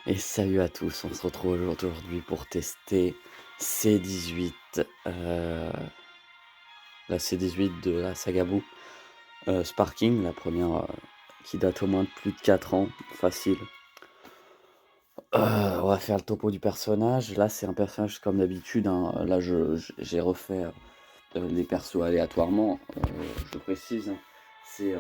Et salut à tous, on se retrouve aujourd'hui pour tester C18, la C18 de la saga Boo, Sparking, la première qui date au moins de plus de 4 ans, facile. On va faire le topo du personnage. Là, c'est un personnage comme d'habitude, hein. Là, j'ai refait les persos aléatoirement, je précise, hein. C'est,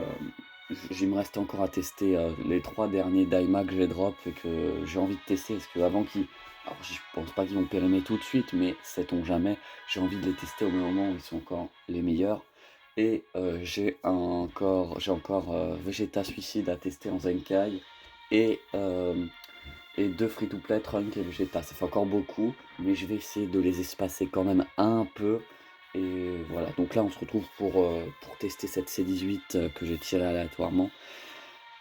il me reste encore à tester les 3 derniers Daima que j'ai drop et que j'ai envie de tester. Parce qu'avant qu'ils. Alors, je pense pas qu'ils vont périmer tout de suite, mais sait-on jamais. J'ai envie de les tester au moment où ils sont encore les meilleurs. Et j'ai encore Vegeta Suicide à tester en Zenkai. Et, euh, et 2 free-to-play, Trunk et Vegeta. Ça fait encore beaucoup, mais je vais essayer de les espacer quand même un peu. Et voilà, donc là on se retrouve pour tester cette C18 que j'ai tirée aléatoirement.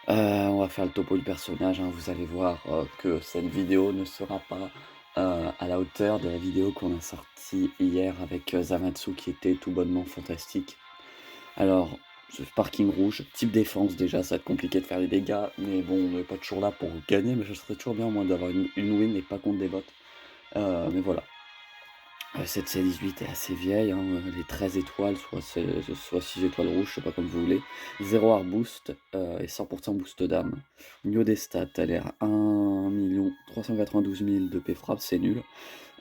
On va faire le topo du personnage, hein. Vous allez voir que cette vidéo ne sera pas à la hauteur de la vidéo qu'on a sortie hier avec Zamatsu qui était tout bonnement fantastique. Alors, ce parking rouge, type défense déjà, ça va être compliqué de faire des dégâts, mais bon, on n'est pas toujours là pour gagner, mais ce serait toujours bien au moins d'avoir une win et pas contre des bots. Mais voilà. Cette C18 est assez vieille, hein, elle est 13 étoiles, soit 6 étoiles rouges, je sais pas comme vous voulez. 0 hard boost et 100% boost d'âme. Au niveau des stats, elle est à 1 392 000 de P frappe, c'est nul.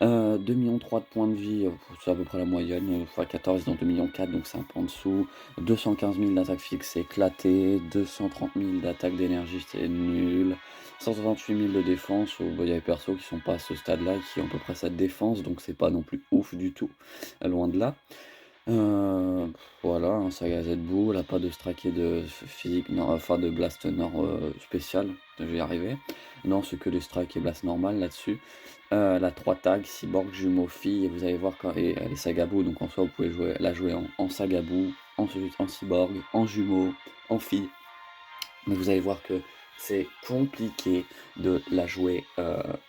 2 millions 3 de points de vie, c'est à peu près la moyenne, x 14 dans 2 millions 4, donc c'est un peu en dessous. 215 000 d'attaque fixe, c'est éclaté. 230 000 d'attaque d'énergie, c'est nul. 168 000 de défense, il y a des persos qui sont pas à ce stade-là, qui ont à peu près cette défense, donc c'est pas non plus ouf du tout, loin de là. Euh, voilà, un saga Z-Boo, elle a pas de strike et de physique, non, enfin de blast spécial, je vais y arriver. Non, c'est que des strike et blast normal là-dessus. Elle a 3 tags, cyborg, jumeau, fille, et vous allez voir quand et elle est saga Boo, donc en soi vous pouvez la jouer en saga Boo, en cyborg, en jumeau, en fille. Mais vous allez voir que c'est compliqué de la jouer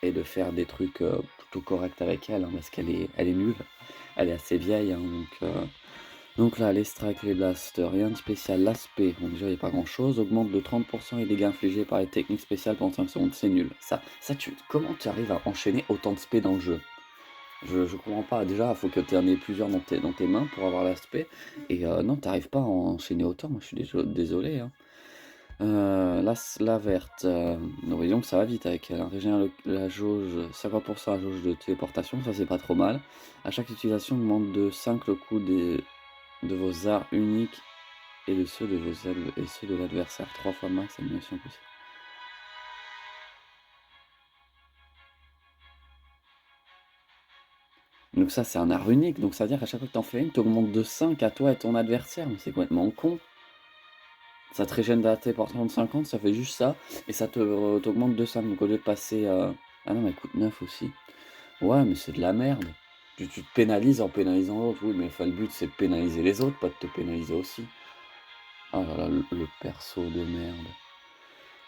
et de faire des trucs plutôt corrects avec elle, hein, parce elle est nulle. Elle est assez vieille, hein, donc là, les strikes, les blasts, rien de spécial. L'aspect, bon déjà il n'y a pas grand chose. Augmente de 30% les dégâts infligés par les techniques spéciales pendant 5 secondes, c'est nul. Comment tu arrives à enchaîner autant de spé dans le jeu? Je comprends pas. Déjà, il faut que tu en aies plusieurs dans tes mains pour avoir l'aspect. Et non, t'arrives pas à enchaîner autant, moi je suis désolé, hein. La verte, nous voyons que ça va vite avec elle, hein. Régénère la jauge, 50% la jauge de téléportation, ça c'est pas trop mal. À chaque utilisation, augmente de 5 le coût de vos arts uniques et de ceux de vos ailes et ceux de l'adversaire. 3 fois max, annulation possible. Donc ça c'est un art unique, donc ça veut dire qu'à chaque fois que t'en fais une, t'augmentes de 5 à toi et ton adversaire, mais c'est complètement con. Ça te régène de la téléportation de 50, ça fait juste ça, et ça t'augmente de 5, donc au lieu de passer à... Ah non, mais elle coûte 9 aussi. Ouais, mais c'est de la merde. Tu te pénalises en pénalisant l'autre, oui, mais enfin, le but c'est de pénaliser les autres, pas de te pénaliser aussi. Ah là là, le perso de merde.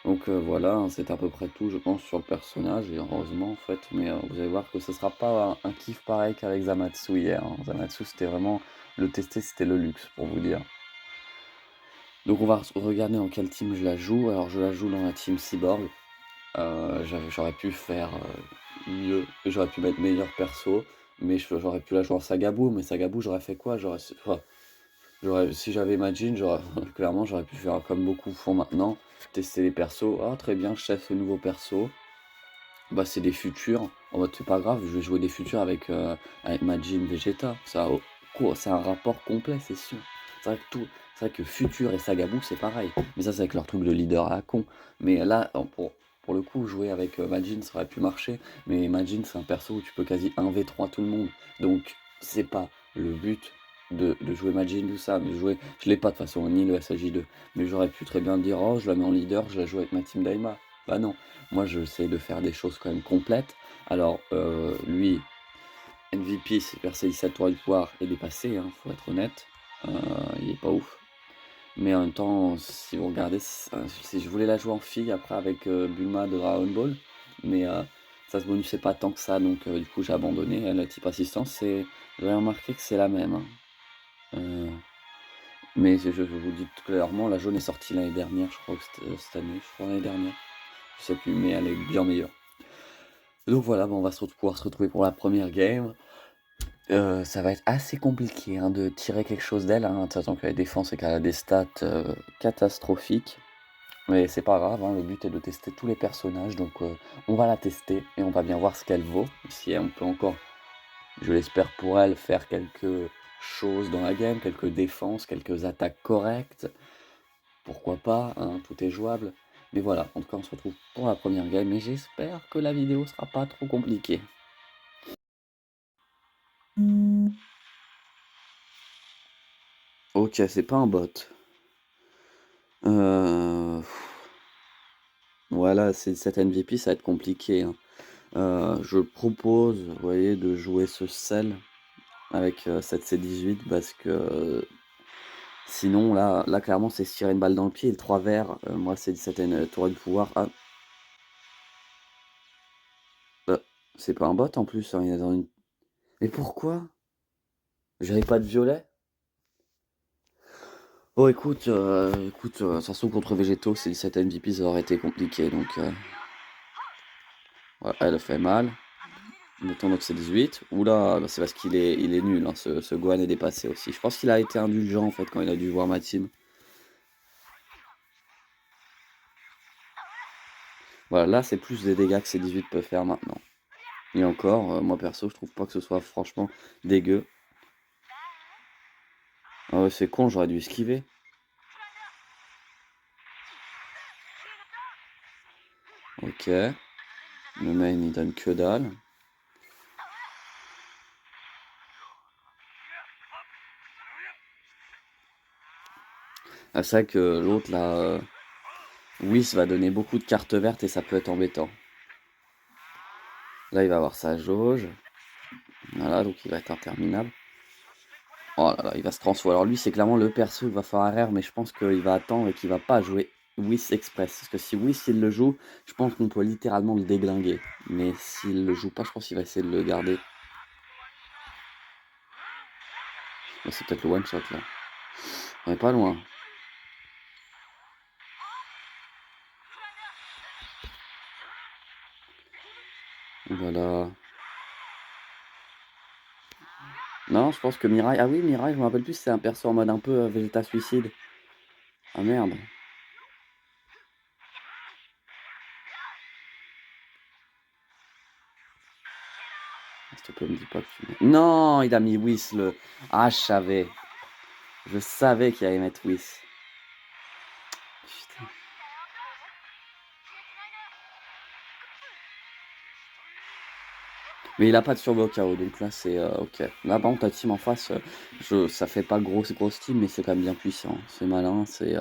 Donc voilà, hein, c'est à peu près tout, je pense, sur le personnage, et heureusement en fait, mais vous allez voir que ce sera pas un kiff pareil qu'avec Zamatsu hier, hein. Zamatsu, c'était vraiment, le tester, c'était le luxe, pour vous dire. Donc on va regarder dans quelle team je la joue. Alors je la joue dans la team Cyborg. J'aurais pu faire mieux, j'aurais pu mettre meilleur perso, mais j'aurais pu la jouer en Sagabou, mais Sagabou j'aurais fait quoi? Si j'avais Majin, clairement j'aurais pu faire comme beaucoup font maintenant, tester les persos. Ah très bien, je teste ce nouveau perso. Bah c'est des futurs. En mode c'est pas grave, je vais jouer des futurs avec Majin Vegeta. C'est un rapport complet, c'est sûr. C'est vrai que tout, c'est vrai que Futur et Sagabou c'est pareil. Mais ça c'est avec leur truc de leader à la con. Mais là, pour le coup, jouer avec Majin ça aurait pu marcher. Mais Majin c'est un perso où tu peux quasi 1v3 tout le monde. Donc c'est pas le but de jouer Majin tout ça. Mais je l'ai pas de toute façon, ni le SAJ2. Mais j'aurais pu très bien dire, oh je la mets en leader, je la joue avec ma team Daima. Bah non. Moi, j'essaie de faire des choses quand même complètes. Alors, lui, MVP, c'est percé 17 tours de pouvoir et dépassé, hein, faut être honnête. Il est pas ouf. Mais en même temps, si vous regardez, si je voulais la jouer en fille après avec Bulma de Dragon Ball, mais ça se bonusait pas tant que ça, donc du coup j'ai abandonné. La type assistance, vous avez remarqué que c'est la même, hein. Euh, mais je vous dis clairement, la jaune est sortie l'année dernière, je crois que c'était cette année, je crois l'année dernière. Je sais plus, mais elle est bien meilleure. Donc voilà, bon, on va pouvoir se retrouver pour la première game. Ça va être assez compliqué hein, de tirer quelque chose d'elle, hein, sachant que la défense et qu'elle a des stats catastrophiques. Mais c'est pas grave, hein, le but est de tester tous les personnages, donc on va la tester et on va bien voir ce qu'elle vaut. Si on peut encore, je l'espère pour elle, faire quelques choses dans la game, quelques défenses, quelques attaques correctes. Pourquoi pas, hein, tout est jouable. Mais voilà, en tout cas on se retrouve pour la première game et j'espère que la vidéo sera pas trop compliquée. Ok, c'est pas un bot. Euh... Voilà, c'est cette MVP, ça va être compliqué, hein. Je propose, vous voyez, de jouer ce sel avec cette C18 parce que sinon, là clairement, c'est se tirer une balle dans le pied. Et le 3 verts, moi, c'est une tour de pouvoir. Ah, bah, c'est pas un bot en plus, hein, il est dans une. Mais pourquoi? J'avais pas de violet? Bon, écoute, de toute façon, contre Végétaux, c'est 17 MVP, ça aurait été compliqué. Donc, voilà, elle fait mal. Mettons notre C18. Oula, bah, c'est parce qu'il est nul, hein, ce Gohan est dépassé aussi. Je pense qu'il a été indulgent en fait quand il a dû voir ma team. Voilà, là c'est plus des dégâts que C18 peut faire maintenant. Et encore, moi perso, je trouve pas que ce soit franchement dégueu. Ah ouais, c'est con, j'aurais dû esquiver. Ok. Le main il donne que dalle. Ah, c'est vrai que l'autre là, Whis va donner beaucoup de cartes vertes et ça peut être embêtant. Là il va avoir sa jauge. Voilà, donc il va être interminable. Oh là là, il va se transformer. Alors lui, c'est clairement le perso qui va faire RR, mais je pense qu'il va attendre et qu'il va pas jouer Whis Express. Parce que si Whis il le joue, je pense qu'on peut littéralement le déglinguer. Mais s'il le joue pas, je pense qu'il va essayer de le garder. Ouais, c'est peut-être le one shot là. On est pas loin. Voilà. Non, je pense que Mirai. Ah oui, Mirai, je me rappelle plus, c'est un perso en mode un peu Vegeta suicide. Ah merde. S'il te plaît, me dis pas que tu. Non, il a mis Whis le. Ah, je savais. Je savais qu'il allait mettre Whis. Putain. Mais il a pas de turbo KO, donc là c'est ok. Là par contre ta team en face, ça fait pas grosse team, mais c'est quand même bien puissant. C'est malin, c'est.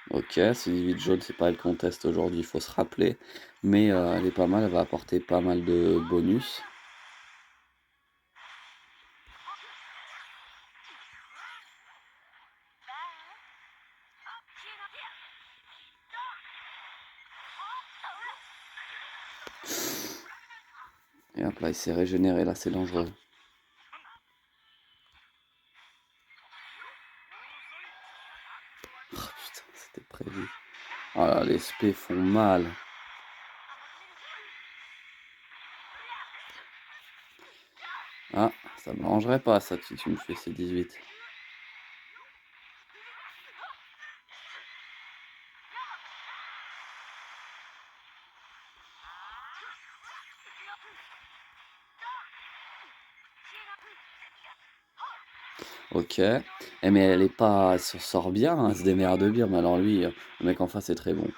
Ok, c'est 18 jaune, c'est pas le contest aujourd'hui, il faut se rappeler. Mais elle est pas mal, elle va apporter pas mal de bonus. Et hop là, il s'est régénéré, là c'est dangereux. Oh putain, c'était prévu. Oh là, les spés font mal. Ah, ça me rangerait pas ça si tu me fais ces 18. Ok. Eh mais elle est pas. Elle s'en sort bien, hein, elle se démerde bien, mais alors lui, le mec en face est très bon.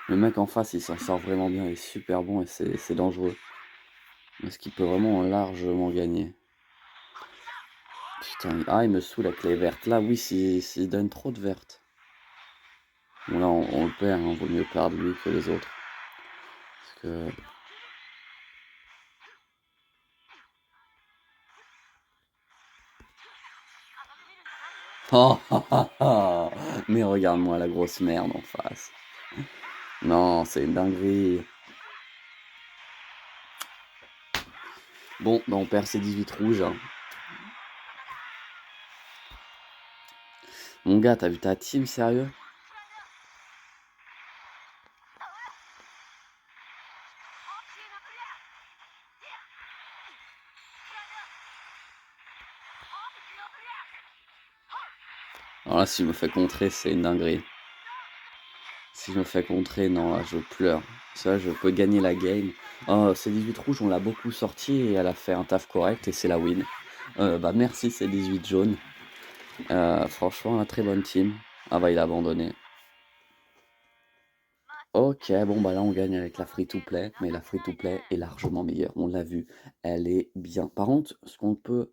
Le mec en face, il s'en sort vraiment bien, il est super bon et c'est dangereux. Parce qu'il peut vraiment largement gagner. Putain, ah, il me saoule avec les vertes. Là, oui, s'il donne trop de vertes. Bon, là, on le perd, hein, vaut mieux perdre lui que les autres. Parce que. Oh, mais regarde-moi la grosse merde en face. Non, c'est une dinguerie. Bon, bah on perd ces 18 rouges, hein. Mon gars, t'as vu ta team, sérieux? Alors là, si je me fais contrer, c'est une dinguerie. Si je me fais contrer, non, là, je pleure. Ça, je peux gagner la game. Oh, C18 rouge, on l'a beaucoup sorti et elle a fait un taf correct et c'est la win. Bah merci C18 jaune. Franchement, la très bonne team. Ah bah il a abandonné. Ok, bon bah là on gagne avec la free-to-play, mais la free-to-play est largement meilleure. On l'a vu, elle est bien. Par contre, ce qu'on peut,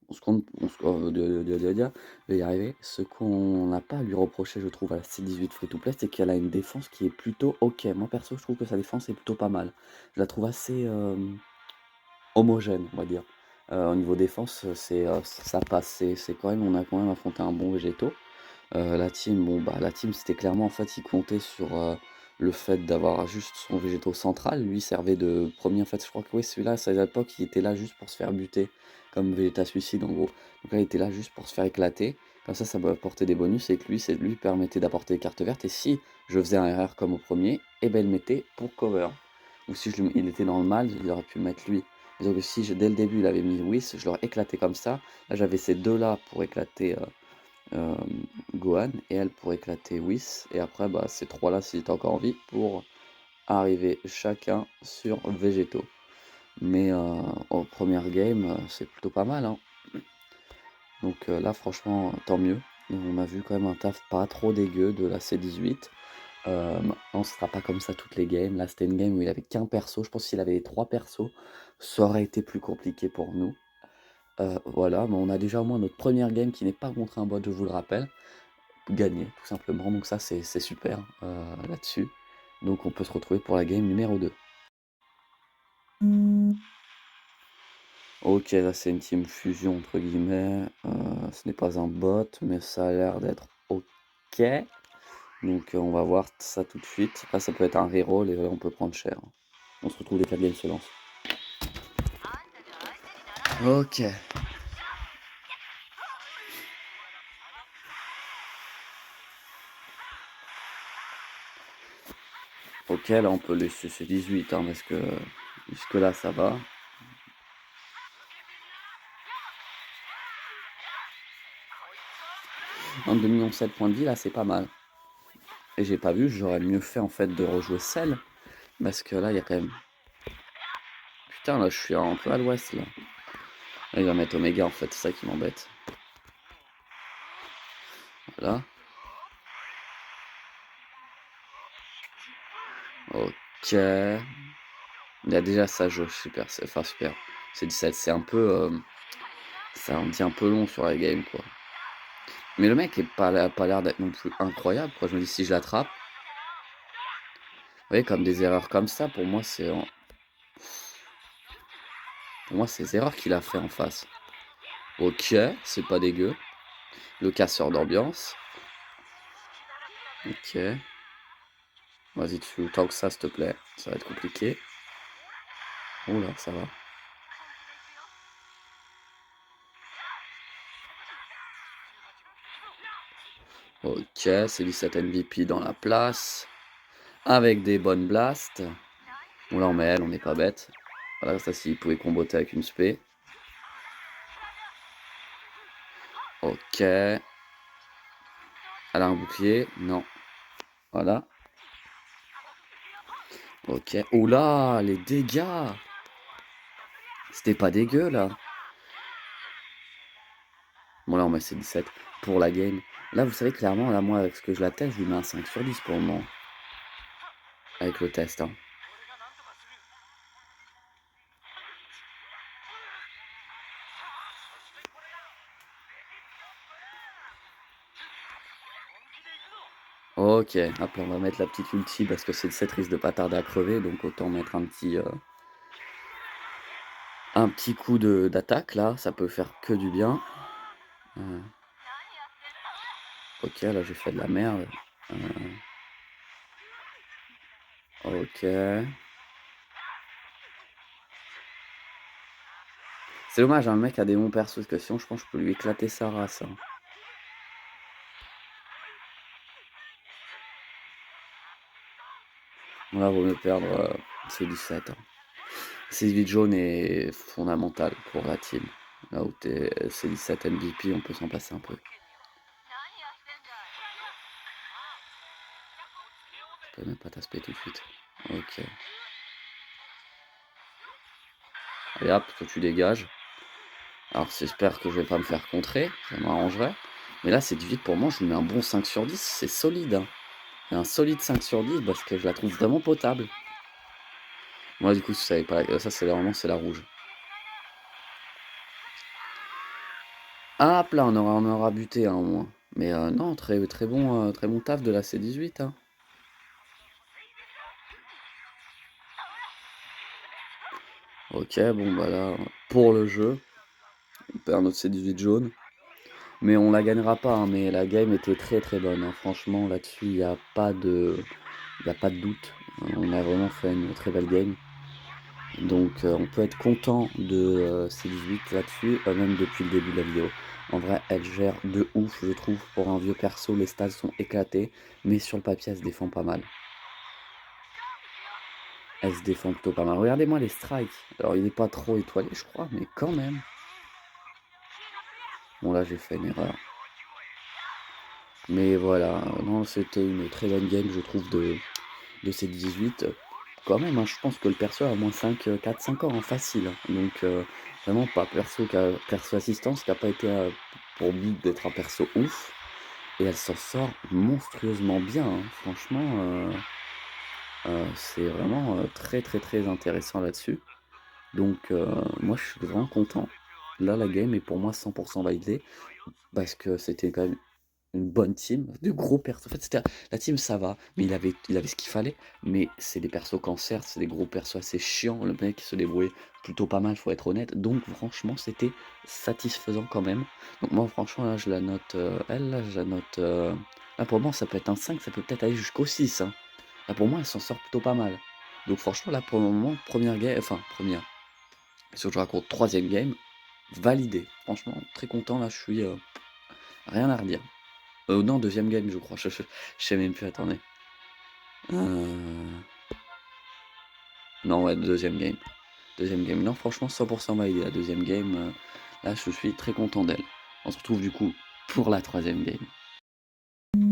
ce qu'on, on se- je vais y arriver. Ce qu'on n'a pas à lui reprocher, je trouve, à la C18 free-to-play, c'est qu'elle a une défense qui est plutôt ok. Moi perso, je trouve que sa défense est plutôt pas mal. Je la trouve assez homogène, on va dire. Au niveau défense, ça passe. C'est quand même, on a quand même affronté un bon végétaux. La team, bon bah la team c'était clairement en fait il comptait sur le fait d'avoir juste son végétaux central. Lui servait de premier en fait, je crois que oui celui-là à sa époque il était là juste pour se faire buter comme Vegeta suicide en gros. Donc là il était là juste pour se faire éclater. Comme ça peut apporter des bonus et que lui c'est lui permettait d'apporter des cartes vertes. Et si je faisais un erreur comme au premier, et ben il le mettait pour cover. Ou si il était dans le mal, il aurait pu mettre lui. Donc si dès le début il avait mis Whis, je l'aurais éclaté comme ça. Là j'avais ces deux là pour éclater euh, Gohan et elle pour éclater Whis. Et après, bah, ces trois-là, s'ils étaient encore en vie, pour arriver chacun sur Végétaux. Mais en première game, c'est plutôt pas mal, hein. Donc là, franchement, tant mieux. On a vu quand même un taf pas trop dégueu de la C18. Maintenant, ce sera pas comme ça toutes les games. Là, c'était une game où il avait qu'un perso. Je pense que s'il avait les trois persos, ça aurait été plus compliqué pour nous. Voilà, mais on a déjà au moins notre première game qui n'est pas contre un bot, je vous le rappelle. Gagner, tout simplement. Donc ça, c'est super là-dessus. Donc on peut se retrouver pour la game numéro 2. Ok, là c'est une team fusion entre guillemets. Ce n'est pas un bot, mais ça a l'air d'être ok. Donc on va voir ça tout de suite. Après ça peut être un reroll et là on peut prendre cher. On se retrouve dès que la game se lance. Ok. Ok, là on peut laisser ces 18 hein, parce que jusque là ça va. Un 2,7 millions de points de vie là c'est pas mal. Et j'ai pas vu, j'aurais mieux fait en fait de rejouer celle. Parce que là il y a quand même. Putain là je suis un peu à l'ouest là. Là, il va mettre Omega en fait, c'est ça qui m'embête. Voilà. Ok. Il y a déjà sa jauge, super. Enfin super. C'est 17. C'est un peu. Ça en dit un peu long sur la game quoi. Mais le mec est pas l'air d'être non plus incroyable quoi. Je me dis si je l'attrape. Vous voyez comme des erreurs comme ça, pour moi c'est. Pour moi c'est des erreurs qu'il a fait en face. Ok, c'est pas dégueu. Le casseur d'ambiance. Ok. Vas-y, tu autant que ça, s'il te plaît. Ça va être compliqué. Oula, ça va. Ok, c'est 17 MVP dans la place. Avec des bonnes blasts. Bon, là, on met elle, on n'est pas bête. Voilà, ça, s'il pouvait comboter avec une spé. Ok. Elle a un bouclier. Non. Voilà. Ok. Oula, les dégâts. C'était pas dégueu, là. Bon, là, on met C17 pour la game. Là, vous savez, clairement, là, moi, avec ce que je la teste, je lui mets un 5 sur 10 pour le moment. Avec le test, hein. Ok, hop là, on va mettre la petite ulti parce que c'est le 7 risque de pas tarder à crever, donc autant mettre un petit coup d'attaque là, ça peut faire que du bien. Euh, Ok, là j'ai fait de la merde. Ok. C'est dommage, hein, le mec a des bons persos, parce que sinon je pense que je peux lui éclater sa race, hein. Bon, là, vaut mieux perdre C17, hein. C18 jaune est fondamental pour la team. Là où t'es C17 MVP, on peut s'en passer un peu. Je peux même pas t'aspect tout de suite. Ok. Allez hop, toi tu dégages. Alors j'espère que je vais pas me faire contrer, ça m'arrangerait. Mais là, C18 pour moi, je lui mets un bon 5 sur 10, c'est solide, hein. Et un solide 5 sur 10 parce que je la trouve vraiment potable. Moi, du coup, je savais pas, ça c'est vraiment c'est la rouge. Ah, hop là, on aura buté un au moins. Mais non, très bon taf de la C18, hein. Ok, bon bah là, pour le jeu, on perd notre C18 jaune. Mais on la gagnera pas, hein, mais la game était très très bonne, hein. Franchement, là-dessus, y a pas de doute. On a vraiment fait une très belle game. Donc on peut être content de C18 là-dessus, même depuis le début de la vidéo. En vrai, elle gère de ouf, je trouve. Pour un vieux perso, les stats sont éclatés, mais sur le papier, elle se défend pas mal. Elle se défend plutôt pas mal. Regardez-moi les strikes. Alors, il n'est pas trop étoilé, je crois, mais quand même. Bon, là, j'ai fait une erreur. Mais voilà, non, c'était une très bonne game, je trouve, de ces 18. Quand même, hein, je pense que le perso a au moins 5, 4, 5 ans, en facile, hein. Donc, vraiment pas perso assistance qui n'a pas été pour but d'être un perso ouf. Et elle s'en sort monstrueusement bien, hein. Franchement, c'est vraiment très très très intéressant là-dessus. Donc, moi je suis vraiment content. Là, la game est pour moi 100% validée parce que c'était quand même une bonne team, de gros persos. En fait, c'était la team, ça va, mais il avait ce qu'il fallait. Mais c'est des persos cancer, c'est des gros persos assez chiants. Le mec se débrouillait plutôt pas mal, faut être honnête. Donc, franchement, c'était satisfaisant quand même. Donc, moi, franchement, là, je la note, elle, là, je la note. Là, pour moi, ça peut être un 5, ça peut peut-être aller jusqu'au 6, hein. Là, pour moi, elle s'en sort plutôt pas mal. Donc, franchement, là, pour le moment, première game, enfin, première. Si je raconte troisième game, validé. Franchement, très content, là, je suis. Rien à redire. Non, deuxième game, je crois. Je sais même plus, attendez. Euh, Non, ouais, deuxième game. Deuxième game. Non, franchement, 100% validé. La deuxième game, là, je suis très content d'elle. On se retrouve du coup pour la troisième game.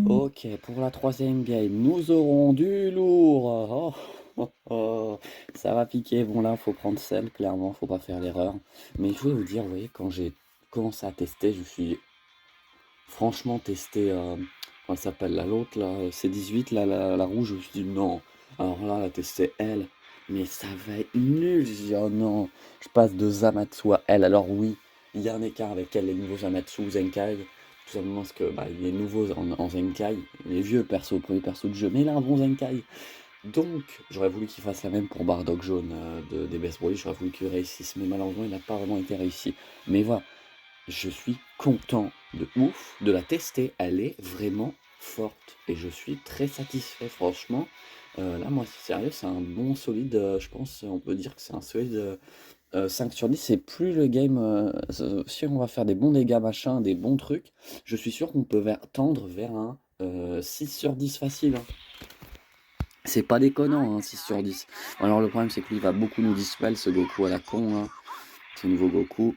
Ok, pour la troisième game, nous aurons du lourd. Oh, oh, oh. Ça va piquer. Bon, là, faut prendre celle, clairement, faut pas faire l'erreur. Mais je voulais vous dire, vous voyez, quand j'ai commencé à tester, je suis franchement testé. Comment elle s'appelle là, l'autre, là, C18, là, la rouge, je me suis dit non. Alors là, la tester elle, mais ça va être nul. Je dis oh non, je passe de Zamatsu à elle. Alors oui, il y a un écart avec elle, les nouveaux Zamatsu, Zenkai. Tout simplement parce que bah, il est nouveau en Zenkai, les vieux persos, le premier perso de jeu, mais il a un bon Zenkai. Donc, j'aurais voulu qu'il fasse la même pour Bardock Jaune des Best Broly, j'aurais voulu qu'il réussisse, mais malheureusement, il n'a pas vraiment été réussi. Mais voilà, je suis content de ouf de la tester. Elle est vraiment forte et je suis très satisfait, franchement. Là, moi, c'est sérieux, c'est un bon solide. Je pense, on peut dire que c'est un solide 5 sur 10. C'est plus le game. Si on va faire des bons dégâts, machin, des bons trucs, je suis sûr qu'on peut tendre vers un 6 sur 10 facile, hein. C'est pas déconnant, hein, 6 sur 10. Alors, le problème, c'est que lui, il va beaucoup nous dispel, ce Goku à la con, hein, ce nouveau Goku.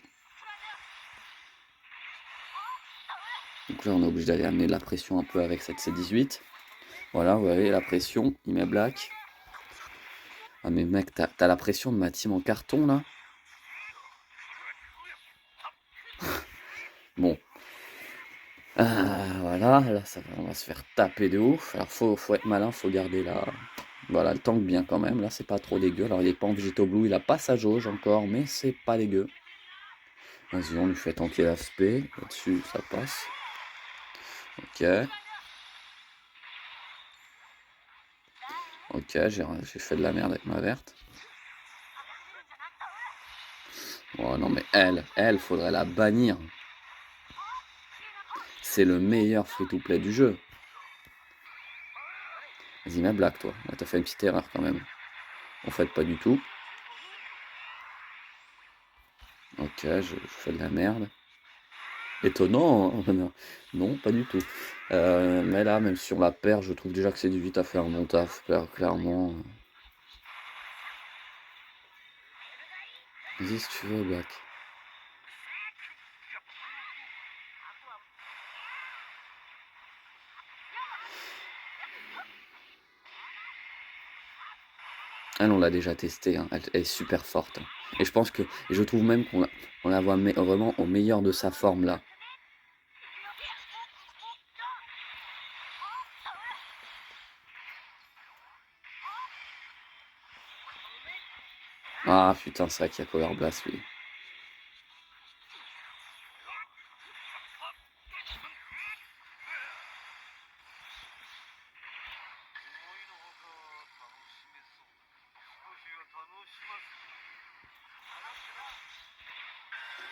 Donc là, on est obligé d'aller amener de la pression un peu avec cette C18. Voilà, vous voyez la pression, il met black. Ah mais mec, t'as la pression de ma team en carton là. Bon. Ah, voilà, là on va se faire taper de ouf. Alors faut être malin, faut garder la. Voilà, le tank bien quand même. Là, c'est pas trop dégueu. Alors il est pas en Végéto Blue, il a pas sa jauge encore, mais c'est pas dégueu. Vas-y, on lui fait tanker l'aspect. Là-dessus, ça passe. Ok. Ok, j'ai fait de la merde avec ma verte. Oh non mais elle, faudrait la bannir. C'est le meilleur free-to-play du jeu. Vas-y, mets black, toi. Là, t'as fait une petite erreur quand même. En fait, pas du tout. Ok, je fais de la merde. Étonnant, hein. Non, non, pas du tout. Mais là, même si on la perd, je trouve déjà que c'est du vite à faire mon taf, clairement. Vas-y si tu veux, black. Elle, on l'a déjà testée, hein. Elle est super forte. Et je pense que, et je trouve même on la voit vraiment au meilleur de sa forme là. Ah putain, c'est vrai qu'il y a Power Blast lui.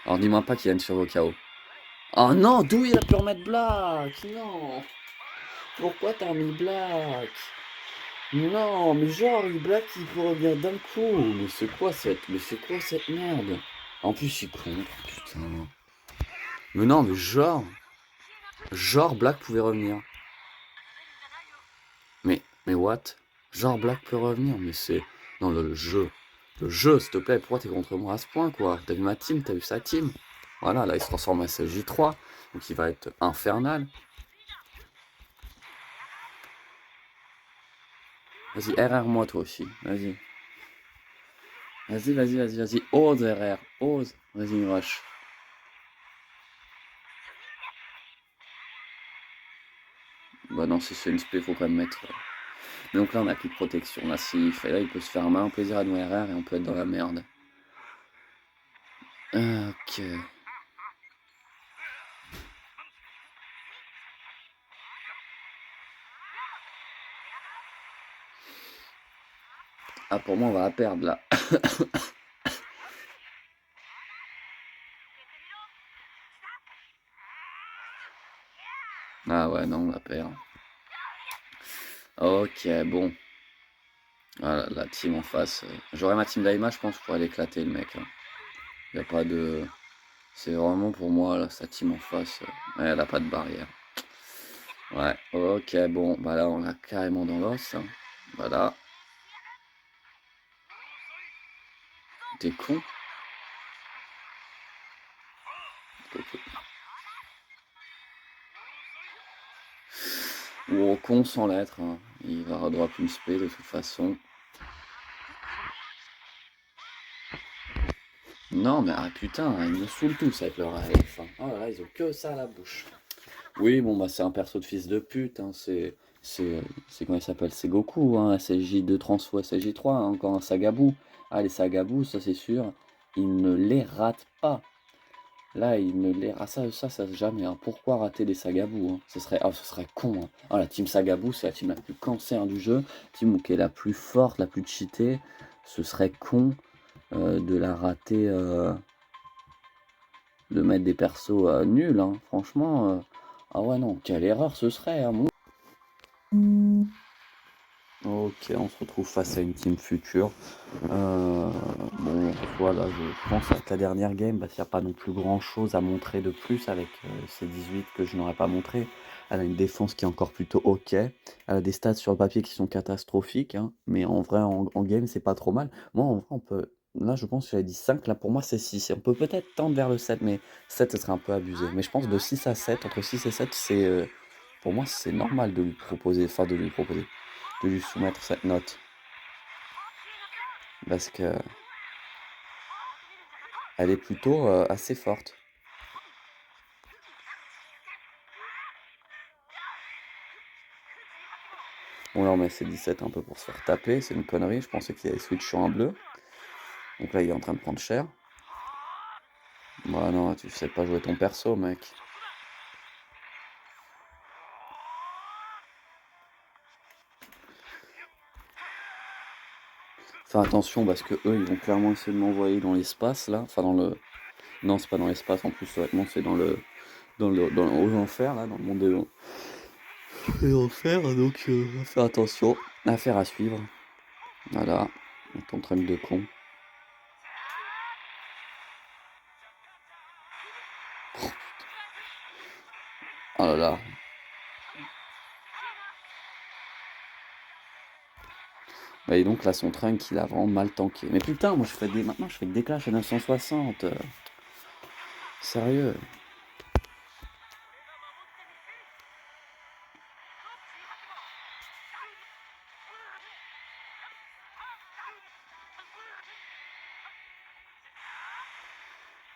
Alors dis-moi pas qu'il y a une sur vos KO. Oh non, d'où il a pu remettre Black? Non. Pourquoi t'as mis Black? Non, mais genre, Black il peut revenir d'un coup. Mais c'est quoi cette merde? En plus, il compte, putain. Mais non, mais genre Black pouvait revenir. Mais what? Genre Black peut revenir, mais c'est... Non, le jeu. Le jeu, s'il te plaît, pourquoi t'es contre moi à ce point, quoi? T'as vu ma team, t'as vu sa team? Voilà, là, il se transforme en SJ3, donc il va être infernal. Vas-y, RR-moi toi aussi, vas-y. Vas-y. Ose, RR, ose. Vas-y, rush. Bah non, si c'est une spé, faut quand même mettre... Donc là, on a plus de protection. Là, s'il fait là, il peut se faire un malin plaisir à nous RR et on peut être dans la merde. Ok. Ah, pour moi, on va la perdre, là. Ah ouais, non, on la perd. Ok, bon. Voilà, la team en face. J'aurais ma team d'Aima, je pense, pour aller éclater le mec. Il n'y a pas de... C'est vraiment pour moi, là, sa team en face. Elle a pas de barrière. Ouais, ok, bon. Bah là, on l'a carrément dans l'os. Hein. Voilà. T'es con? Ou au con sans l'être. Hein. Il va redrop une spé de toute façon. Non, mais ah, putain, ils me saoulent tous avec leur AF. Hein. Oh là là, ils ont que ça à la bouche. Oui, bon, bah c'est un perso de fils de pute. Hein. C'est comment il s'appelle? C'est Goku, hein. SSJ2 Transfo, SSJ3, hein. Encore un Sagabou. Ah, les Sagabou, ça c'est sûr. Il ne les rate pas. Là, il ne les... Ah, ça jamais. Hein. Pourquoi rater des Sagabou hein ce serait con. Hein. Ah, la team Sagabou, c'est la team la plus cancer du jeu. Team qui est la plus forte, la plus cheatée. Ce serait con de la rater, de mettre des persos nuls. Hein. Franchement, ah ouais, non, quelle erreur ce serait. Hein. Ok, on se retrouve face à une team future. Bon, voilà, je pense que la dernière game, parce qu'il n'y a pas non plus grand chose à montrer de plus avec ces 18 que je n'aurais pas montré. Elle a une défense qui est encore plutôt ok. Elle a des stats sur le papier qui sont catastrophiques, hein, mais en vrai, en game, c'est pas trop mal. Moi, en vrai, on peut. Là, je pense que j'avais dit 5, là pour moi, c'est 6. On peut peut-être tendre vers le 7, mais 7, ce serait un peu abusé. Mais je pense de 6 à 7, entre 6 et 7, c'est. Pour moi, c'est normal de lui proposer, de lui soumettre cette note. Parce que elle est plutôt assez forte. Bon là on met C17 un peu pour se faire taper, c'est une connerie, je pensais qu'il allait switch sur un bleu. Donc là il est en train de prendre cher. Bah non, tu sais pas jouer ton perso mec. Fais attention parce que eux ils vont clairement essayer de m'envoyer dans l'espace là. Enfin dans le... Non c'est pas dans l'espace en plus honnêtement c'est aux enfers, là, dans le monde des enfers, donc à faire attention, affaire à suivre. Voilà, ton truc de con. Oh là là. Bah, et donc là, son trunk, il a vraiment mal tanké. Mais putain, moi, maintenant, je fais que des clashs à 960. Sérieux.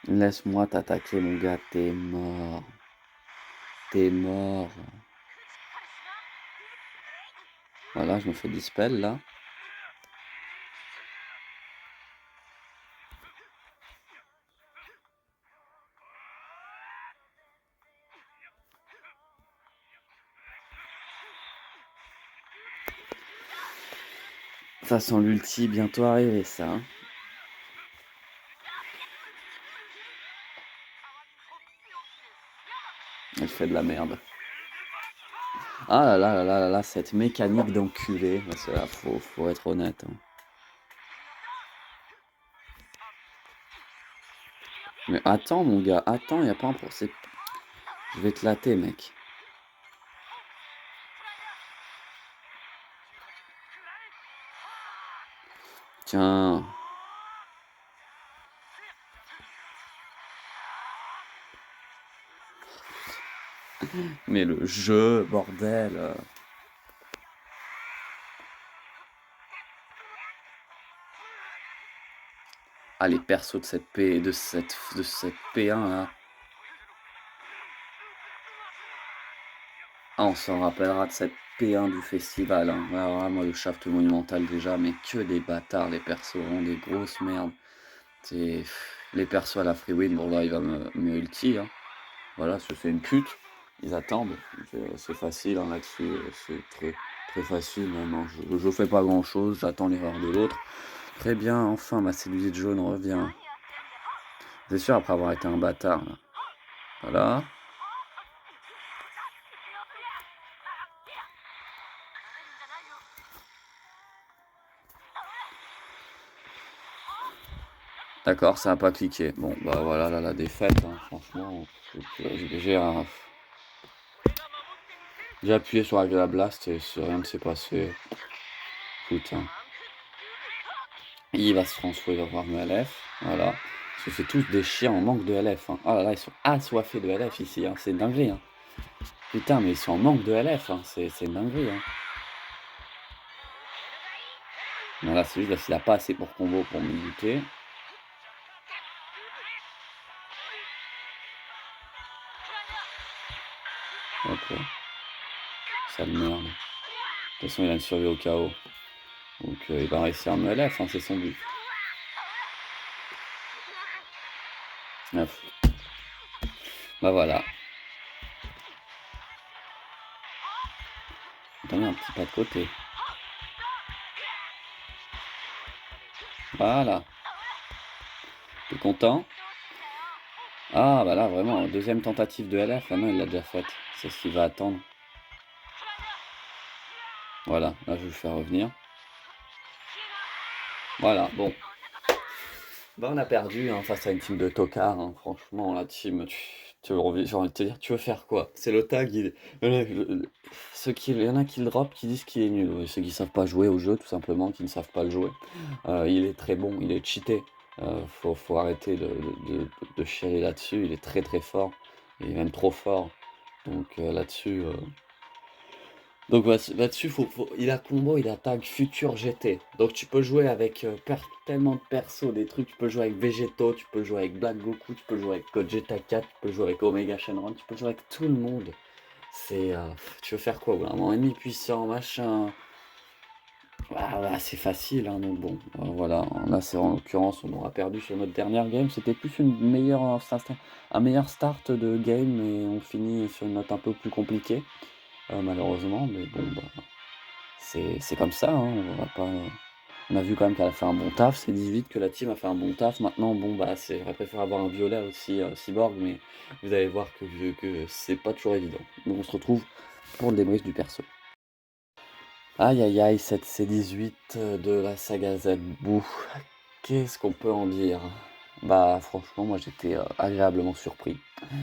Laisse-moi t'attaquer, mon gars, t'es mort. T'es mort. Voilà, je me fais dispel, là. Ça sent l'ulti bientôt arriver, ça. Hein. Elle fait de la merde. Ah là là là là là là, cette mécanique d'enculé. Bah, faut être honnête. Hein. Mais attends, mon gars, attends, y a pas un procès. Je vais te latter, mec. Tiens. Mais le jeu, bordel. Ah, les persos de cette P1 là. Ah, on s'en rappellera de cette P1 du festival. Hein. Alors, moi, le shaft monumental déjà, mais que des bâtards, les persos, vraiment des grosses merdes. Les persos à la free win, bon là, il va me ulti. Hein. Voilà, c'est une pute. Ils attendent. C'est facile hein, là-dessus. C'est très, très facile. Même, hein. Je fais pas grand-chose. J'attends l'erreur de l'autre. Très bien, enfin, ma cellulite jaune revient. C'est sûr, après avoir été un bâtard. Là. Voilà. D'accord, ça n'a pas cliqué. Bon, bah voilà, là, la défaite, hein, franchement. J'ai appuyé sur la blast et rien ne s'est passé. Putain. Il va se transférer, il va voir le LF. Voilà. Parce que c'est tous des chiens en manque de LF. Hein. Oh là là, ils sont assoiffés de LF ici. Hein. C'est une dinguerie. Hein. Putain, mais ils sont en manque de LF. Hein. C'est une dinguerie. Hein. Voilà, c'est juste là, s'il n'a pas assez pour combo pour me buter. Ok. Sale merde. De toute façon, il a une survie au chaos. Donc il va réussir à me LF, hein, c'est son but. 9. Bah voilà. Attendez un petit pas de côté. Voilà. T'es content? Ah bah là vraiment, deuxième tentative de LF, ah non il l'a déjà faite. C'est ce qu'il va attendre. Voilà, là je vais le faire revenir. Voilà, bon. Bah on a perdu hein, face à une team de tocards, hein. Franchement la team, j'ai envie de te dire, tu veux faire quoi? C'est le tag, il y en a qui le drop, qui disent qu'il est nul. Ceux qui savent pas jouer au jeu, tout simplement, qui ne savent pas le jouer. Il est très bon, il est cheaté. Faut arrêter de chialer là-dessus, il est très très fort. Il est même trop fort. Donc là-dessus... Donc là-dessus, il a combo, il attaque futur GT. Donc tu peux jouer avec tellement de persos, des trucs. Tu peux jouer avec Végéto, tu peux jouer avec Black Goku, tu peux jouer avec Gogeta 4, tu peux jouer avec Omega Shenron, tu peux jouer avec tout le monde. Tu veux faire quoi? Un ennemi puissant, machin. Voilà, c'est facile, hein, donc bon, voilà. Là, c'est en l'occurrence, on aura perdu sur notre dernière game. C'était plus un meilleur start de game et on finit sur une note un peu plus compliquée. Malheureusement, mais bon, bah, c'est comme ça, hein, On a vu quand même qu'elle a fait un bon taf, c'est 18 que la team a fait un bon taf. Maintenant, bon, bah, j'aurais préféré avoir un violet aussi, cyborg, mais vous allez voir que c'est pas toujours évident. Donc on se retrouve pour le débrief du perso. Aïe aïe aïe, cette C18 de la saga Z-Boo, qu'est-ce qu'on peut en dire? Bah franchement, moi j'étais agréablement surpris.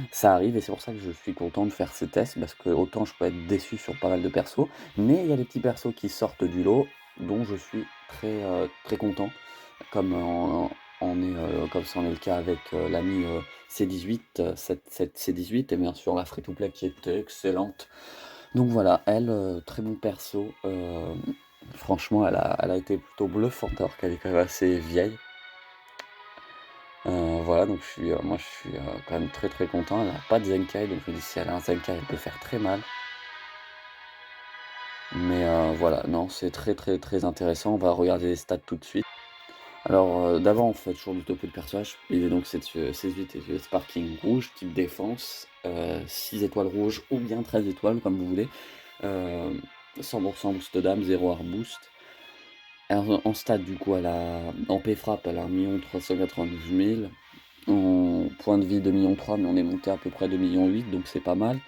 Ça arrive et c'est pour ça que je suis content de faire ces tests, parce que autant je peux être déçu sur pas mal de persos, mais il y a des petits persos qui sortent du lot, dont je suis très content, comme comme ça en est le cas avec l'ami C18, cette C18, et bien sûr la free-to-play qui était excellente. Donc voilà, elle, très bon perso, franchement elle a été plutôt bluffante alors qu'elle est quand même assez vieille. Voilà, donc moi je suis, quand même très content. Elle a pas de Zenkai, donc je me dis si elle a un Zenkai, elle peut faire très mal. Mais voilà, non, c'est très intéressant. On va regarder les stats tout de suite. Alors, d'abord on fait toujours du topo de personnage. Il est donc C8 et le Sparking rouge, type défense, 6 étoiles rouges ou bien 13 étoiles comme vous voulez. 100% boost d'âme, 0 art boost. Alors, en stats du coup en P-Frappe elle a 1 392 000. En point de vie 2,3 millions, mais on est monté à peu près 2,8 millions, donc c'est pas mal.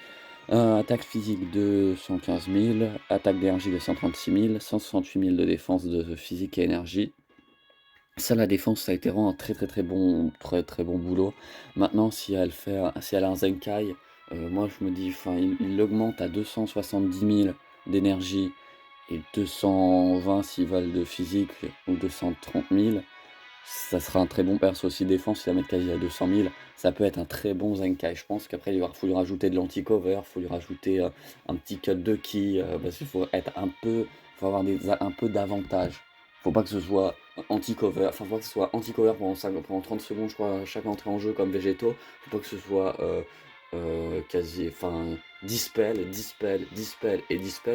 Attaque physique de 115 000, attaque d'énergie de 136 000, 168 000 de défense de physique et énergie. Ça, la défense, ça a été vraiment un très bon boulot. Maintenant, si elle a un Zenkai, moi je me dis, enfin, il l'augmente à 270 000 d'énergie et 220 s'ils veulent de physique, ou 230 000. Ça sera un très bon perso aussi défense, si la met quasi à 200 000, ça peut être un très bon Zenkai. Je pense qu'après faut lui rajouter de l'anti-cover, faut lui rajouter un petit cut de ki, parce qu'il faut être faut avoir un peu d'avantage. Faut pas que ce soit anti-cover, enfin faut pas que ce soit anti-cover pendant 30 secondes, je crois, à chaque entrée en jeu comme Végétaux. Faut pas que ce soit dispel et dispel.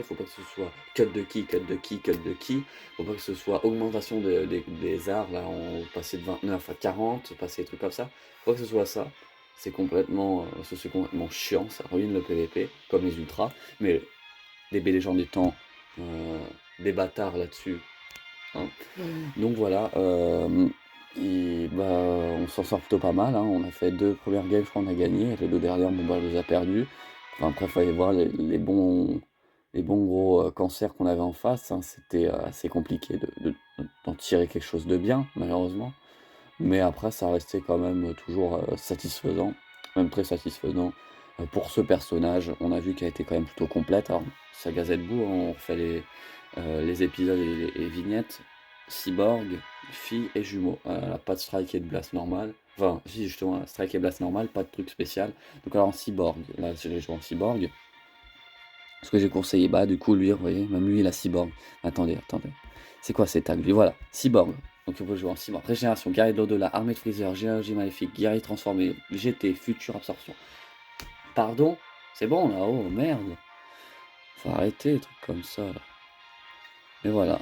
Faut pas que ce soit cut de ki, cut de ki, cut de ki. Faut pas que ce soit augmentation des arts, là, on passer de 29 à 40, passer des trucs comme ça. Faut pas que ce soit ça. C'est complètement chiant, ça ruine le PVP, comme les ultras. Mais des légendes des temps, euh, des bâtards là-dessus, hein. Donc voilà, et bah, on s'en sort plutôt pas mal, hein. On a fait 2 premières games, je crois on a gagné, et les 2 dernières, bon bah, on les a perdues. Enfin après, fallait voir les bons gros cancers qu'on avait en face, hein. C'était assez compliqué d'en tirer quelque chose de bien, malheureusement. Mais après, ça restait quand même toujours satisfaisant, même très satisfaisant. Pour ce personnage, on a vu qu'elle était quand même plutôt complète. Alors, ça gazette bout, hein, on refait les épisodes et les vignettes. Cyborg, fille et jumeaux. Elle a pas de strike et de blast normal. Enfin, si justement, strike et blast normal, pas de truc spécial. Donc alors en cyborg, là j'ai joué en cyborg. Ce que j'ai conseillé, bah du coup lui, vous voyez, même lui il a cyborg. Attendez. C'est quoi ces tags? Lui voilà, cyborg. Donc on peut jouer en cyborg. Régénération, guerrier de l'au-delà, armée de freezer, géologie maléfique, guerrier transformé, GT, future absorption. Pardon? C'est bon là, oh merde. Faut arrêter les trucs comme ça là. Mais voilà.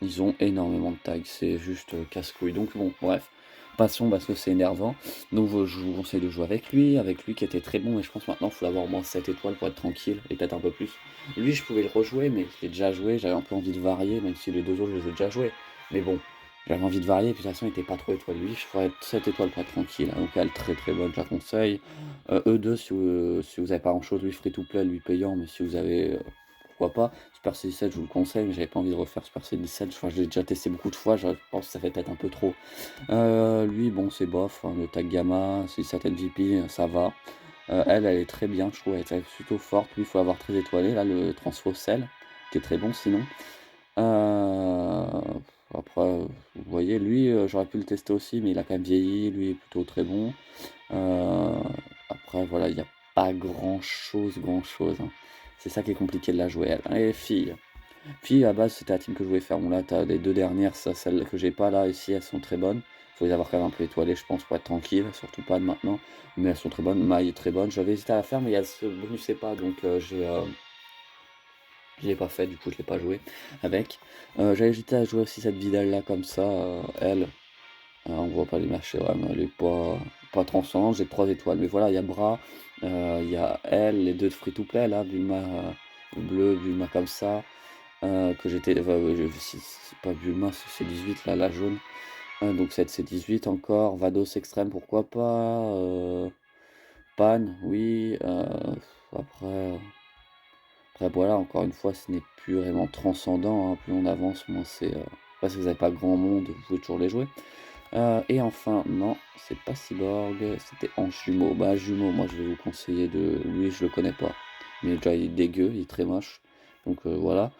Ils ont énormément de tags, c'est juste casse-couille. Donc bon, bref, passons parce que c'est énervant. Donc je vous conseille de jouer avec lui qui était très bon, mais je pense maintenant il faut avoir au moins 7 étoiles pour être tranquille, et peut-être un peu plus. Lui, je pouvais le rejouer, mais je l'ai déjà joué, j'avais un peu envie de varier, même si les deux autres, je les ai déjà joués. Mais bon, j'avais envie de varier, et puis de toute façon, il n'était pas trop étoile. Lui, je ferais 7 étoiles pour être tranquille, hein. Donc elle, très bonne, je la conseille. Eux deux, si vous avez pas grand-chose, lui free to play, lui payant, mais si vous avez pourquoi pas. Super C17, je vous le conseille, mais j'avais pas envie de refaire Super C17. Enfin, je l'ai déjà testé beaucoup de fois, je pense que ça fait peut-être un peu trop. Lui, bon, c'est bof, hein, le tag gamma, c'est certaines VP, ça va. Elle est très bien, je trouve, elle est plutôt forte. Lui, il faut avoir très étoilé, là, le transfo sel, qui est très bon sinon. Après, vous voyez, lui, j'aurais pu le tester aussi, mais il a quand même vieilli, lui est plutôt très bon. Euh, Après, voilà, il n'y a pas grand chose, hein. C'est ça qui est compliqué de la jouer, elle. Et fille. Fille, à la base, c'était la team que je voulais faire. Bon, là, t'as les deux dernières, ça, celles que j'ai pas là, ici, elles sont très bonnes. Faut les avoir quand même un peu étoilées, je pense, pour être tranquille, surtout pas de maintenant. Mais elles sont très bonnes. Maille est très bonne. J'avais hésité à la faire, mais elle se bonusait pas, donc je l'ai pas fait, du coup, je l'ai pas joué avec. J'avais hésité à jouer aussi cette Vidal là, comme ça, elle. On voit pas les marchés, ouais, mais elle est pas transcendante, j'ai 3 étoiles. Mais voilà, il y a Bras, il y a elle, les deux de free to play là, Bulma bleu, Bulma comme ça. que j'étais c'est pas Bulma, c'est C18 là, la jaune. Donc cette C18 encore, Vados Extrême pourquoi pas, Pan, oui, après après voilà, encore une fois, ce n'est plus vraiment transcendant, hein. Plus on avance, moins c'est, après si vous avez pas grand monde, vous pouvez toujours les jouer. Et enfin, non, c'est pas Cyborg, c'était en jumeau. Bah, jumeau, moi, je vais vous conseiller de lui, je le connais pas. Mais déjà, il est dégueu, il est très moche. Donc voilà.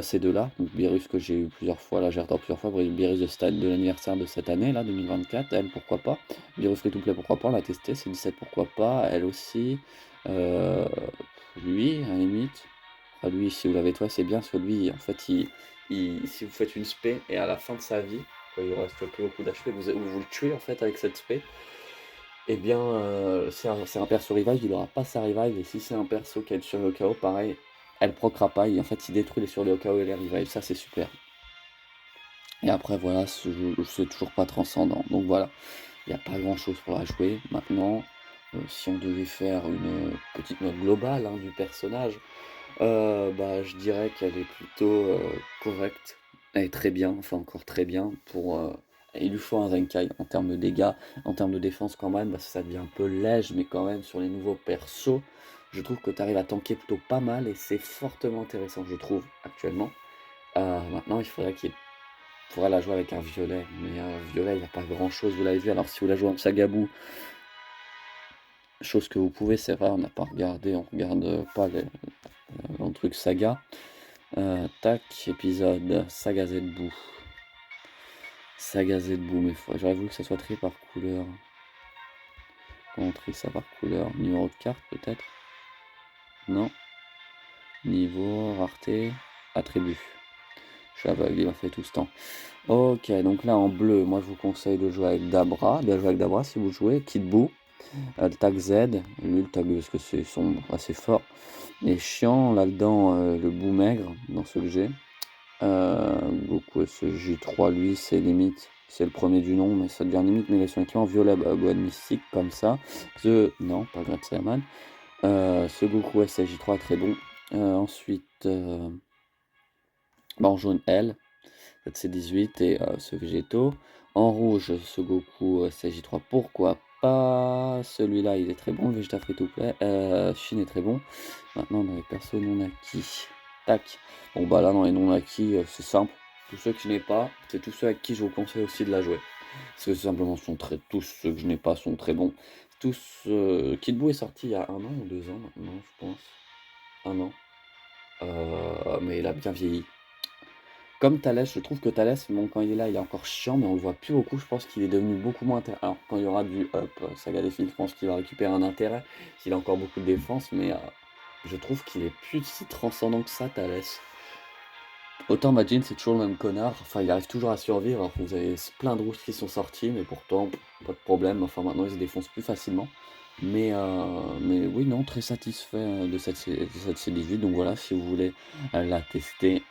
Ces deux-là, donc Beerus que j'ai eu plusieurs fois, là j'ai retort plusieurs fois, Beerus de l'anniversaire de cette année, là, 2024, elle, pourquoi pas. Beerus Free to Play, pourquoi pas, on l'a testé, c'est 17, pourquoi pas, elle aussi. Euh, Lui, à la limite. Enfin, lui, si vous l'avez toi, c'est bien, parce que lui, en fait, si vous faites une spé, et à la fin de sa vie, quand il ne reste plus beaucoup d'HP, vous le tuez en fait avec cette spé, et bien c'est un perso revive, il n'aura pas sa revive, et si c'est un perso qui est sur le KO, pareil, elle procra pas, et en fait il détruit les sur le KO et les revives, ça c'est super. Et après voilà, ce jeu, c'est toujours pas transcendant, donc voilà, il n'y a pas grand chose pour la jouer. Maintenant, si on devait faire une petite note globale hein, du personnage, bah, je dirais qu'elle est plutôt, correcte. Elle est très bien, enfin encore très bien pour, il lui faut un Zenkai en termes de dégâts, en termes de défense quand même, ça devient un peu léger, mais quand même sur les nouveaux persos, je trouve que tu arrives à tanker plutôt pas mal et c'est fortement intéressant, je trouve, actuellement. Maintenant il faudrait la jouer avec un violet, mais violet il y a pas grand chose, vous l'avez vu. Alors si vous la jouez en Sagabou, chose que vous pouvez, c'est vrai, on n'a pas regardé, on regarde pas le truc saga. Tac, épisode Saga Zetbou. Saga Zetbou, mais j'aurais voulu que ça soit trié par couleur. Comment on trie ça par couleur? Numéro de carte peut-être? Non. Niveau, rareté, attribut. Je suis aveugle, il m'a fait tout ce temps. Ok, donc là en bleu, moi je vous conseille de jouer avec Dabra. Bien jouer avec Dabra si vous jouez. Kid Buu, le tag Z, lui le tag parce que c'est son assez fort. Et chiant là-dedans, le Buu maigre dans ce que j'ai. Goku SJ3, lui, c'est limite. C'est le premier du nom, mais ça devient limite. Mais il est sur équipement violet, bah, Gohan Mystique, comme ça. Non, pas Great Saiyaman. Ce Goku SJ3 est très bon. Ensuite, bah, en jaune, L, c'est 18, et ce Végétaux. En rouge, ce Goku SJ3, pourquoi pas. Celui-là, il est très bon. Le Vegeta Free to Play. Shin est très bon. Maintenant, dans les persos non acquis. Tac. Bon, bah là, dans les non acquis, c'est simple. Tous ceux que je n'ai pas, c'est tous ceux avec qui je vous conseille aussi de la jouer. Parce que simplement, tous ceux que je n'ai pas sont très bons. Tous. Kid Buu est sorti il y a 1 an ou 2 ans maintenant, je pense. 1 an. Mais il a bien vieilli. Comme Thalès, je trouve que Thalès, bon, quand il est là, il est encore chiant, mais on le voit plus beaucoup. Je pense qu'il est devenu beaucoup moins intéressant. Alors, quand il y aura du up, Saga des fils, je pense qu'il va récupérer un intérêt. S'il a encore beaucoup de défense, mais je trouve qu'il est plus si transcendant que ça, Thalès. Autant Majin, c'est toujours le même connard. Enfin, il arrive toujours à survivre. Alors que vous avez plein de rousses qui sont sortis, mais pourtant, pas de problème. Enfin, maintenant, ils se défoncent plus facilement. Mais oui, non, très satisfait de cette C18. Donc voilà, si vous voulez la tester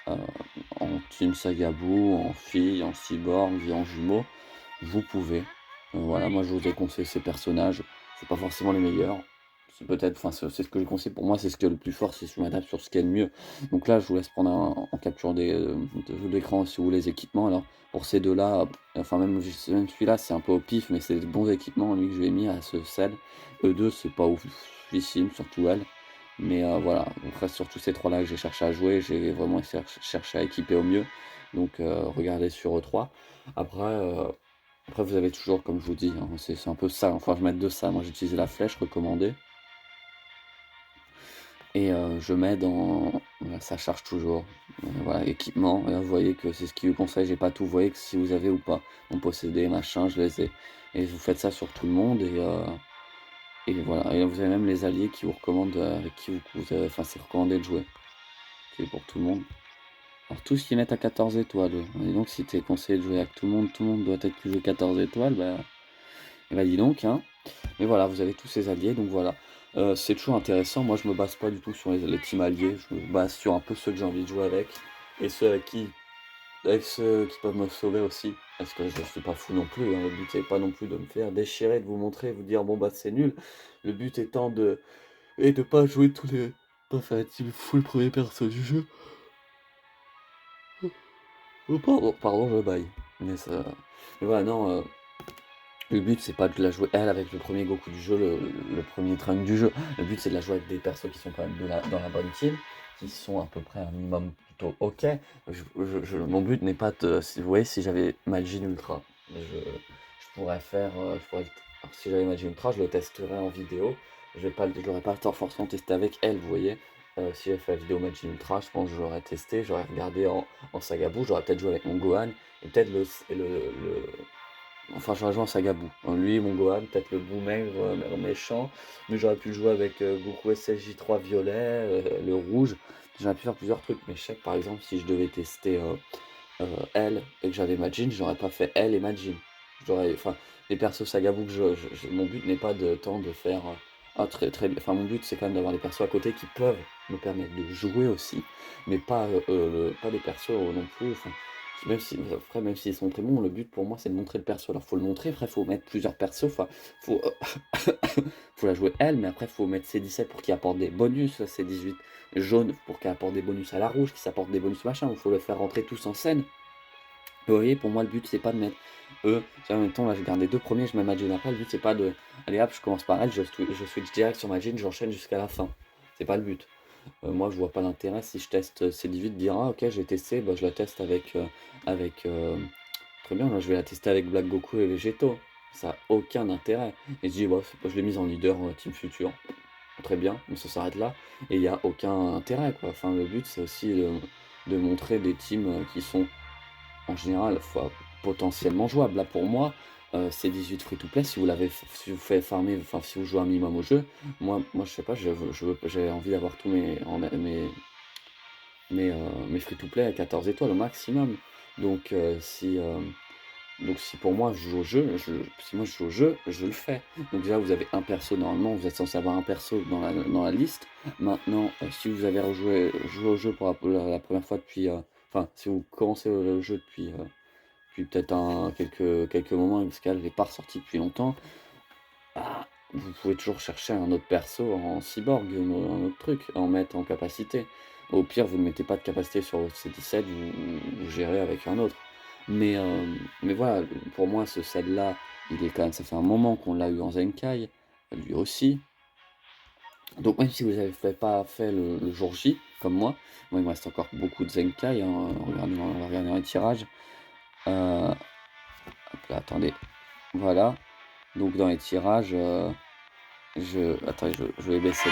en Team Sagabou, en fille, en cyborg, en jumeau, vous pouvez. Voilà, moi je vous ai conseillé ces personnages. C'est pas forcément les meilleurs. C'est peut-être, enfin, c'est ce que je conseille pour moi, c'est ce qui est le plus fort, c'est ce que je m'adapte sur ce qui est le mieux. Donc là, je vous laisse prendre en capture de l'écran si vous voulez les équipements. Alors, pour ces deux-là, enfin, même celui-là, c'est un peu au pif, mais c'est des bons équipements, lui, que je lui ai mis à ce sel. Eux deux, c'est pas oufissime, surtout elle. Mais voilà, donc reste sur tous ces trois-là que j'ai cherché à jouer, j'ai vraiment cherché à équiper au mieux. Donc regardez sur E3. Après, après, vous avez toujours, comme je vous dis, hein, c'est un peu ça. Enfin, je vais mettre de ça. Moi, j'utilise la flèche recommandée. Et je mets dans. Voilà, ça charge toujours. Voilà, équipement. Et là, vous voyez que c'est ce qui vous conseille. J'ai pas tout. Vous voyez que si vous avez ou pas mon possédé, machin, je les ai. Et vous faites ça sur tout le monde. Et voilà. Et là, vous avez même les alliés qui vous recommandent, avec qui vous avez. Enfin, c'est recommandé de jouer. C'est pour tout le monde. Alors, tous qui mettent à 14 étoiles. Et donc, si tu es conseillé de jouer avec tout le monde doit être plus de 14 étoiles, bah. Et bah, dis donc, hein. Mais voilà, vous avez tous ces alliés, donc voilà. C'est toujours intéressant. Moi, je me base pas du tout sur les teams alliés. Je me base sur un peu ceux que j'ai envie de jouer avec. Et avec ceux qui peuvent me sauver aussi. Parce que je suis pas fou non plus, hein. Le but n'est pas non plus de me faire déchirer, de vous montrer, vous dire bon bah c'est nul. Le but étant de pas jouer tous les. Pas faire un team full premier perso du jeu. Oh, pardon, je baille. Mais ça... Mais voilà, non, le but c'est pas de la jouer elle avec le premier Goku du jeu, le premier Trunk du jeu. Le but c'est de la jouer avec des persos qui sont quand même dans la bonne team, qui sont à peu près un minimum plutôt ok. Mon but n'est pas de... Si vous voyez, si j'avais Majin Ultra, je pourrais faire... alors, si j'avais Majin Ultra, je le testerais en vidéo. Je l'aurais pas forcément testé avec elle, vous voyez. Si j'avais fait la vidéo Majin Ultra, je pense que j'aurais testé, j'aurais regardé en Sagabou, j'aurais peut-être joué avec mon Gohan, et peut-être enfin, j'aurais joué en Sagabou. Lui, mon Gohan, peut-être le bout maigre, méchant, mais j'aurais pu jouer avec Goku SSJ3 violet, le rouge, j'aurais pu faire plusieurs trucs, mais je sais que par exemple, si je devais tester elle et que j'avais Majin, j'aurais pas fait elle et Majin. Enfin, les persos Sagabou que mon but n'est pas de tant de faire enfin, mon but c'est quand même d'avoir des persos à côté qui peuvent me permettre de jouer aussi, mais pas des persos non plus. Enfin, même si, après, même s'ils sont très bons, le but pour moi c'est de montrer le perso. Alors faut le montrer, après faut mettre plusieurs persos, enfin, faut, faut la jouer elle, mais après faut mettre C17 pour qu'il apporte des bonus, C18 jaune pour qu'il apporte des bonus à la rouge, qui s'apporte des bonus machin, il faut le faire rentrer tous en scène. Vous voyez, pour moi, le but, c'est pas de mettre eux. En même temps, là, je garde les deux premiers, je mets Majin après. Le but, c'est pas de. Allez hop, je commence par elle, je switch direct sur Majin, j'enchaîne jusqu'à la fin. C'est pas le but. Moi, je vois pas l'intérêt si je teste C18 de dire ah, ok, j'ai testé, bah, je la teste avec très bien, là, je vais la tester avec Black Goku et Végéto. Ça a aucun intérêt. Et je dis, bah, je l'ai mise en leader Team Future. Très bien, on se s'arrête là. Et il n'y a aucun intérêt, quoi. Enfin, le but, c'est aussi de montrer des teams qui sont en général, potentiellement jouable. Là, pour moi, c'est 18 free-to-play. Si vous faites farmer, enfin, si vous jouez un minimum au jeu, moi je sais pas, j'ai envie d'avoir tous mes free-to-play à 14 étoiles au maximum. Donc, si pour moi je joue au jeu, si moi je joue au jeu, je le fais. Donc déjà vous avez un perso normalement, vous êtes censé avoir un perso dans la liste. Maintenant, si vous avez joué au jeu pour la première fois depuis, enfin si vous commencez le jeu depuis peut-être quelques moments, parce qu'elle n'est pas ressortie depuis longtemps, bah, vous pouvez toujours chercher un autre perso en cyborg, un autre truc, à en mettre en capacité. Au pire, vous ne mettez pas de capacité sur votre C17, vous gérez avec un autre. Mais voilà, pour moi, ce celle-là, il est quand même, ça fait un moment qu'on l'a eu en Zenkai, lui aussi. Donc même si vous n'avez pas fait le jour J, comme moi il me reste encore beaucoup de Zenkai, hein, on va regarder dans les tirages. Hop là, attendez, voilà. Donc dans les tirages, attendez, je vais baisser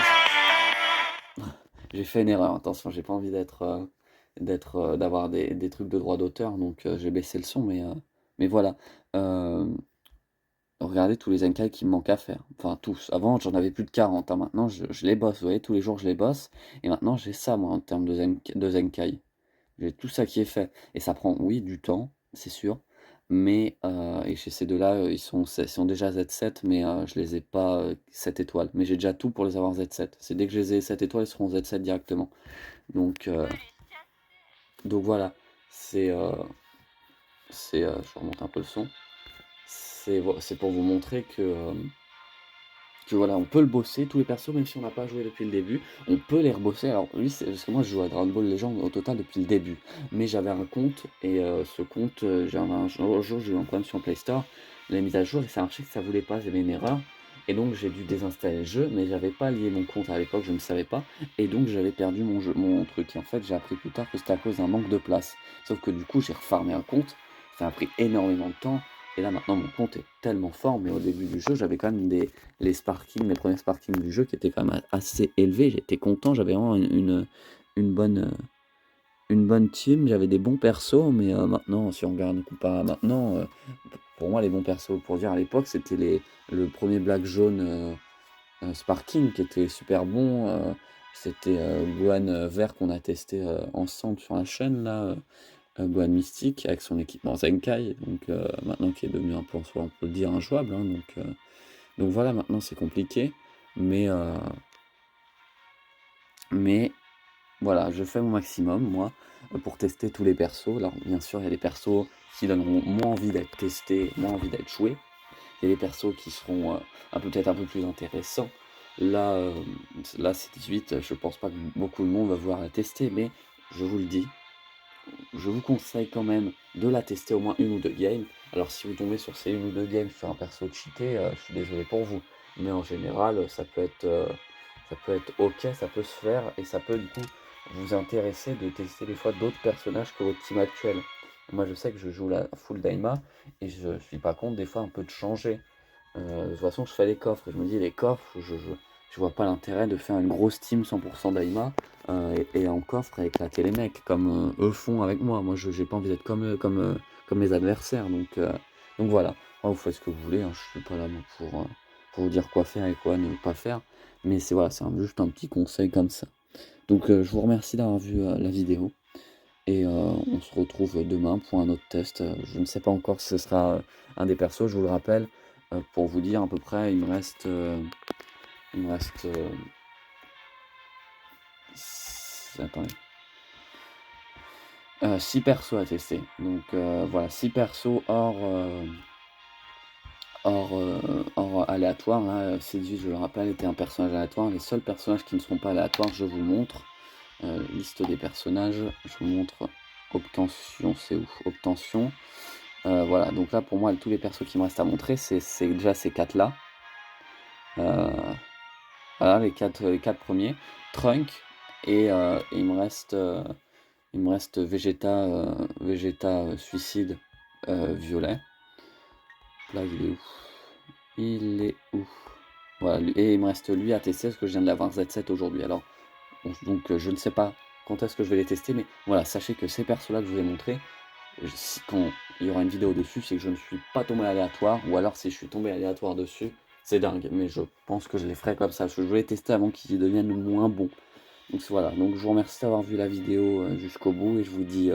J'ai fait une erreur, attention, j'ai pas envie d'avoir des trucs de droit d'auteur, donc j'ai baissé le son, mais voilà. Euh, Regardez tous les Zenkai qui me manquent à faire. Enfin, tous. Avant, j'en avais plus de 40, hein. Maintenant, je les bosse, vous voyez, tous les jours, je les bosse. Et maintenant, j'ai ça, moi, en termes de Zenkai. J'ai tout ça qui est fait. Et ça prend, oui, du temps, c'est sûr. Mais, et chez ces deux-là, ils sont déjà Z7, mais je les ai pas 7 étoiles. Mais j'ai déjà tout pour les avoir Z7. C'est dès que je les ai 7 étoiles, ils seront Z7 directement. Donc, voilà. C'est, je remonte un peu le son. C'est pour vous montrer que voilà, on peut le bosser, tous les persos, même si on n'a pas joué depuis le début, on peut les rebosser. Alors oui, parce que moi je joue à Dragon Ball Legends au total depuis le début, mais j'avais un compte, et ce compte, un jour j'ai eu un problème sur Play Store, la mise à jour, et ça marchait que ça voulait pas, j'avais une erreur, et donc j'ai dû désinstaller le jeu, mais j'avais pas lié mon compte à l'époque, je ne savais pas, et donc j'avais perdu mon truc, et en fait j'ai appris plus tard que c'était à cause d'un manque de place, sauf que du coup j'ai refarmé un compte, ça a pris énormément de temps, et là maintenant mon compte est tellement fort, mais au début du jeu j'avais quand même les premiers sparkings du jeu qui étaient quand même assez élevés. J'étais content, j'avais vraiment une bonne, une bonne team, j'avais des bons persos, mais maintenant, si on regarde comparé à maintenant, pour moi, les bons persos, pour dire à l'époque, c'était le premier Black Jaune Sparking qui était super bon. C'était Gohan vert qu'on a testé ensemble sur la chaîne, là. Gohan Mystique avec son équipement Zenkai, donc maintenant qui est devenu un peu, en soi, on peut le dire, injouable, hein, donc voilà, maintenant c'est compliqué, mais, euh, mais voilà, je fais mon maximum, moi, pour tester tous les persos. Alors bien sûr, il y a des persos qui donneront moins envie d'être testés, moins envie d'être joués. Il y a des persos qui seront peut-être un peu plus intéressants. Là, là c'est 18, je pense pas que beaucoup de monde va vouloir la tester, mais je vous le dis, je vous conseille quand même de la tester au moins 1 ou 2 games. Alors si vous tombez sur ces 1 ou 2 games sur un perso cheaté, je suis désolé pour vous. Mais en général, ça peut être OK, ça peut se faire et ça peut du coup vous intéresser de tester des fois d'autres personnages que votre team actuelle. Moi je sais que je joue la full Daima et je suis pas contre des fois un peu de changer. De toute façon je fais les coffres et je me dis les coffres, je vois pas l'intérêt de faire une grosse team 100% Daima et en coffre à éclater les mecs comme eux font avec moi. Moi, je j'ai pas envie d'être comme eux, comme mes adversaires. Donc voilà. Moi, vous faites ce que vous voulez. Hein. Je suis pas là moi, pour vous dire quoi faire et quoi ne pas faire. Mais c'est voilà, c'est juste un petit conseil comme ça. Donc je vous remercie d'avoir vu la vidéo. Et on se retrouve demain pour un autre test. Je ne sais pas encore si ce sera un des persos, je vous le rappelle. Pour vous dire à peu près, il me reste attendez. 6 persos à tester. Donc voilà, 6 persos hors aléatoire. Là, Séduit, je le rappelle, était un personnage aléatoire. Les seuls personnages qui ne seront pas aléatoires, je vous montre. Liste des personnages, je vous montre obtention, c'est où? Obtention. Voilà, donc là pour moi, tous les persos qui me restent à montrer, c'est déjà ces 4 là. Voilà, les 4 premiers. Trunk, et il me reste Vegeta Suicide violet. Là, il est où? Il est où? Voilà, et il me reste lui à tester parce que je viens de l'avoir Z7 aujourd'hui. Alors, donc je ne sais pas quand est-ce que je vais les tester, mais voilà, sachez que ces persos-là que je vous ai montrés, quand il y aura une vidéo dessus, c'est que je ne suis pas tombé aléatoire, ou alors si je suis tombé aléatoire dessus, c'est dingue. Mais je pense que je les ferai comme ça, parce que je veux les tester avant qu'ils deviennent moins bons. Donc voilà, donc je vous remercie d'avoir vu la vidéo jusqu'au bout, et je vous dis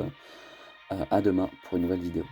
à demain pour une nouvelle vidéo.